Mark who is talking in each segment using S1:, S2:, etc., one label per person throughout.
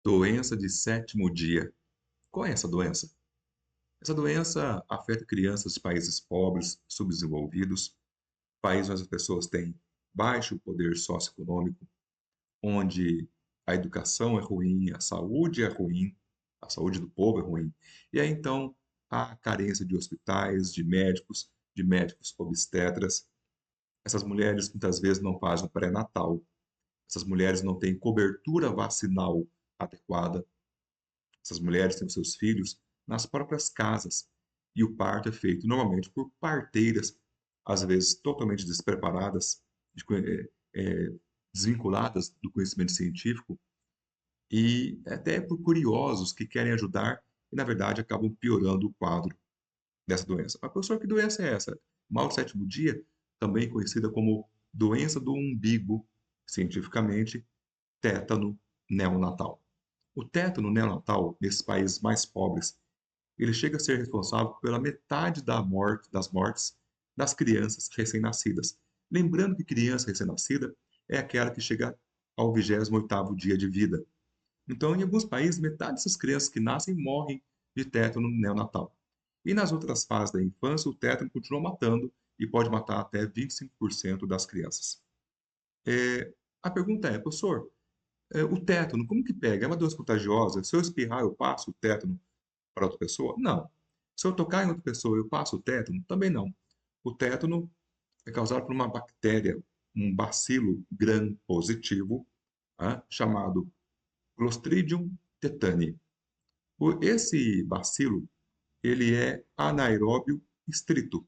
S1: Doença de sétimo dia. Qual é essa doença? Essa doença afeta crianças de países pobres, subdesenvolvidos, países onde as pessoas têm baixo poder socioeconômico, onde a educação é ruim, a saúde do povo é ruim. E aí então há carência de hospitais, de médicos obstetras. Essas mulheres muitas vezes não fazem o pré-natal, essas mulheres não têm cobertura vacinal adequada. Essas mulheres têm os seus filhos nas próprias casas e o parto é feito normalmente por parteiras, às vezes totalmente despreparadas, de desvinculadas do conhecimento científico e até por curiosos que querem ajudar e, na verdade, acabam piorando o quadro dessa doença. Mas, professor, que doença é essa? Mal do sétimo dia, também conhecida como doença do umbigo, cientificamente, tétano neonatal. O tétano neonatal, nesses países mais pobres, ele chega a ser responsável pela metade das mortes das crianças recém-nascidas. Lembrando que criança recém-nascida é aquela que chega ao 28º dia de vida. Então, em alguns países, metade dessas crianças que nascem morrem de tétano neonatal. E nas outras fases da infância, o tétano continua matando e pode matar até 25% das crianças. A pergunta é, professor, o tétano, como que pega? É uma doença contagiosa? Se eu espirrar, eu passo o tétano para outra pessoa? Não. Se eu tocar em outra pessoa, eu passo o tétano? Também não. O tétano é causado por uma bactéria, um bacilo gram-positivo, chamado Clostridium tetani. Esse bacilo, ele é anaeróbio estrito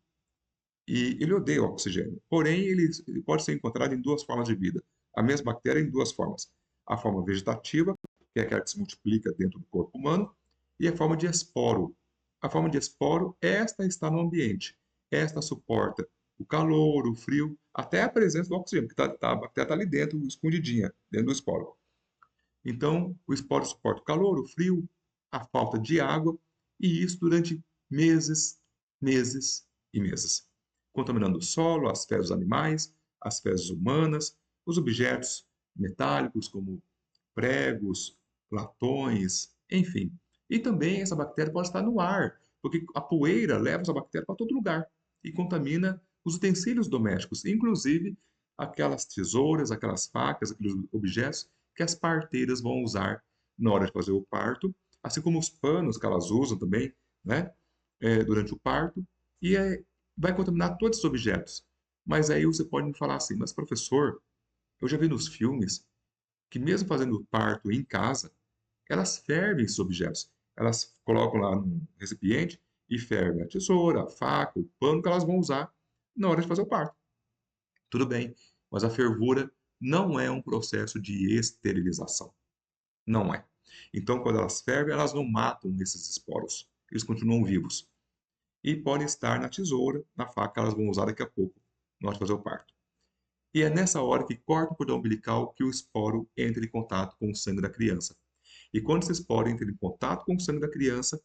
S1: e ele odeia o oxigênio. Porém, ele pode ser encontrado em duas formas de vida. A mesma bactéria em duas formas. A forma vegetativa, que é aquela que se multiplica dentro do corpo humano, e a forma de esporo. A forma de esporo, esta está no ambiente. Esta suporta o calor, o frio, até a presença do oxigênio, porque a bactéria está ali dentro, escondidinha, dentro do esporo. Então, o esporo suporta o calor, o frio, a falta de água, e isso durante meses, meses e meses, contaminando o solo, as fezes dos animais, as fezes humanas, os objetos metálicos como pregos, latões, enfim. E também essa bactéria pode estar no ar, porque a poeira leva essa bactéria para todo lugar e contamina os utensílios domésticos, inclusive aquelas tesouras, aquelas facas, aqueles objetos que as parteiras vão usar na hora de fazer o parto, assim como os panos que elas usam também, né, durante o parto, e vai contaminar todos esses objetos. Mas aí você pode me falar assim, mas professor, eu já vi nos filmes que mesmo fazendo o parto em casa, elas fervem esses objetos. Elas colocam lá num recipiente e fervem a tesoura, a faca, o pano que elas vão usar na hora de fazer o parto. Tudo bem, mas a fervura não é um processo de esterilização. Não é. Então, quando elas fervem, elas não matam esses esporos. Eles continuam vivos. E podem estar na tesoura, na faca que elas vão usar daqui a pouco, na hora de fazer o parto. E é nessa hora que corta o cordão umbilical que o esporo entra em contato com o sangue da criança. E quando esse esporo entra em contato com o sangue da criança,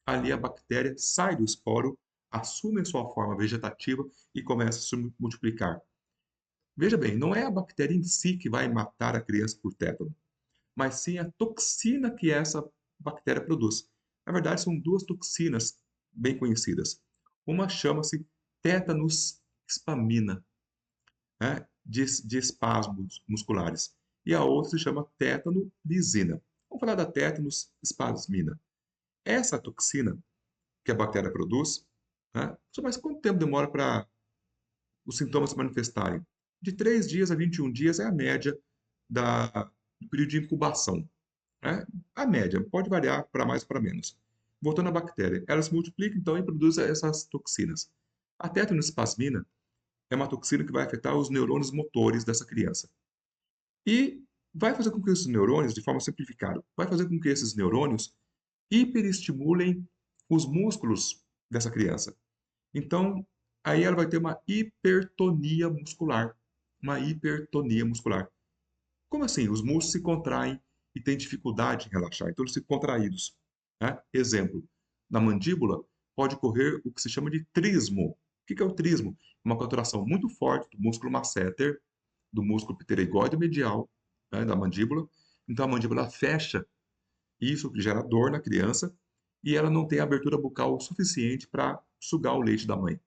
S1: ali a bactéria sai do esporo, assume a sua forma vegetativa e começa a se multiplicar. Veja bem, não é a bactéria em si que vai matar a criança por tétano, mas sim a toxina que essa bactéria produz. Na verdade, são duas toxinas bem conhecidas. Uma chama-se tétanos spamina, né, de espasmos musculares, e a outra se chama tétano lisina. Vamos falar da tétanos spasmina. Essa toxina que a bactéria produz, né, mas quanto tempo demora para os sintomas se manifestarem? De 3 dias a 21 dias é a média do período de incubação. Né? A média pode variar para mais ou para menos. Voltando à bactéria, ela se multiplica então e produz essas toxinas. A tetanospasmina é uma toxina que vai afetar os neurônios motores dessa criança. E vai fazer com que esses neurônios, de forma simplificada, vai fazer com que esses neurônios hiperestimulem os músculos dessa criança. Então, aí ela vai ter uma hipertonia muscular. Uma hipertonia muscular. Como assim? Os músculos se contraem e têm dificuldade em relaxar, então eles ficam contraídos. Né? Exemplo, na mandíbula pode ocorrer o que se chama de trismo. O que é o trismo? Uma contração muito forte do músculo masseter, do músculo pteregoide medial, né, da mandíbula. Então a mandíbula fecha Isso gera dor na criança e ela não tem abertura bucal suficiente para sugar o leite da mãe.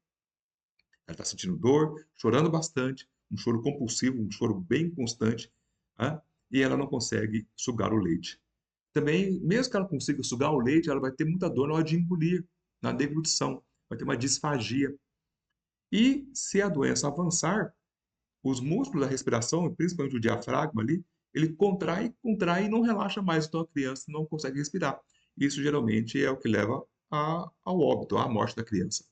S1: Ela está sentindo dor, chorando bastante, um choro compulsivo, um choro bem constante, né? E ela não consegue sugar o leite. Também, mesmo que ela consiga sugar o leite, ela vai ter muita dor na hora de engolir, na deglutição, vai ter uma disfagia. E se a doença avançar, os músculos da respiração, principalmente o diafragma ali, ele contrai, contrai e não relaxa mais, então a criança não consegue respirar. Isso geralmente é o que leva ao óbito, à morte da criança.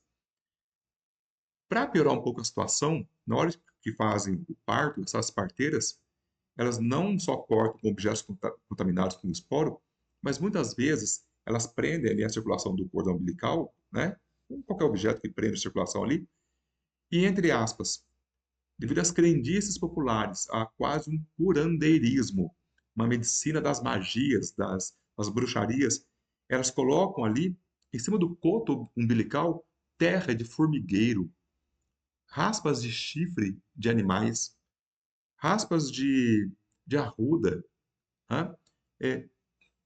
S1: Para piorar um pouco a situação, na hora que fazem o parto, essas parteiras, elas não só cortam com objetos contaminados com esporo, mas muitas vezes elas prendem ali a circulação do cordão umbilical, né? Com qualquer objeto que prende a circulação ali, e entre aspas, devido às crendices populares, há quase um curandeirismo, uma medicina das magias, das bruxarias, elas colocam ali, em cima do coto umbilical, terra de formigueiro, raspas de chifre de animais, raspas de arruda, né? É,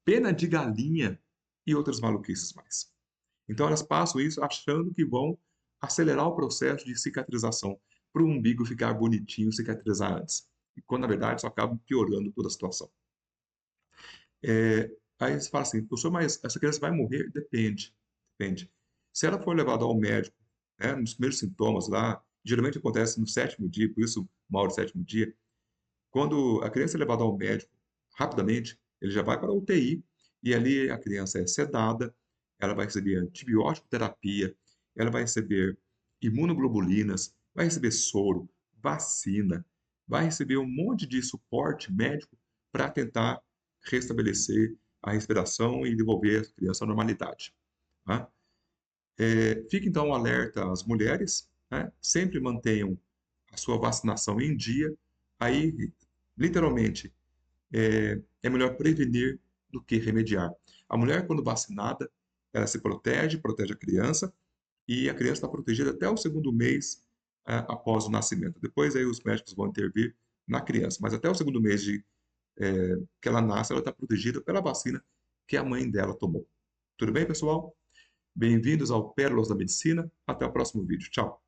S1: pena de galinha e outras maluquices mais. Então elas passam isso achando que vão acelerar o processo de cicatrização para o umbigo ficar bonitinho, cicatrizar antes. E quando na verdade só acabam piorando toda a situação. Aí você fala assim, professor, mas essa criança vai morrer? Depende, depende. Se ela for levada ao médico, né, nos primeiros sintomas lá, geralmente acontece no sétimo dia, por isso mal do sétimo dia, quando a criança é levada ao médico, rapidamente, ele já vai para a UTI e ali a criança é sedada, ela vai receber antibiótico terapia, ela vai receber imunoglobulinas, vai receber soro, vacina, vai receber um monte de suporte médico para tentar restabelecer a respiração e devolver a criança à normalidade. Tá? Fique então um alerta às mulheres, né? Sempre mantenham a sua vacinação em dia. Aí, literalmente, é melhor prevenir do que remediar. A mulher, quando vacinada, ela se protege, protege a criança, e a criança está protegida até o segundo mês após o nascimento. Depois aí os médicos vão intervir na criança, mas até o segundo mês que ela nasce, ela está protegida pela vacina que a mãe dela tomou. Tudo bem, pessoal? Bem-vindos ao Pérolas da Medicina. Até o próximo vídeo. Tchau.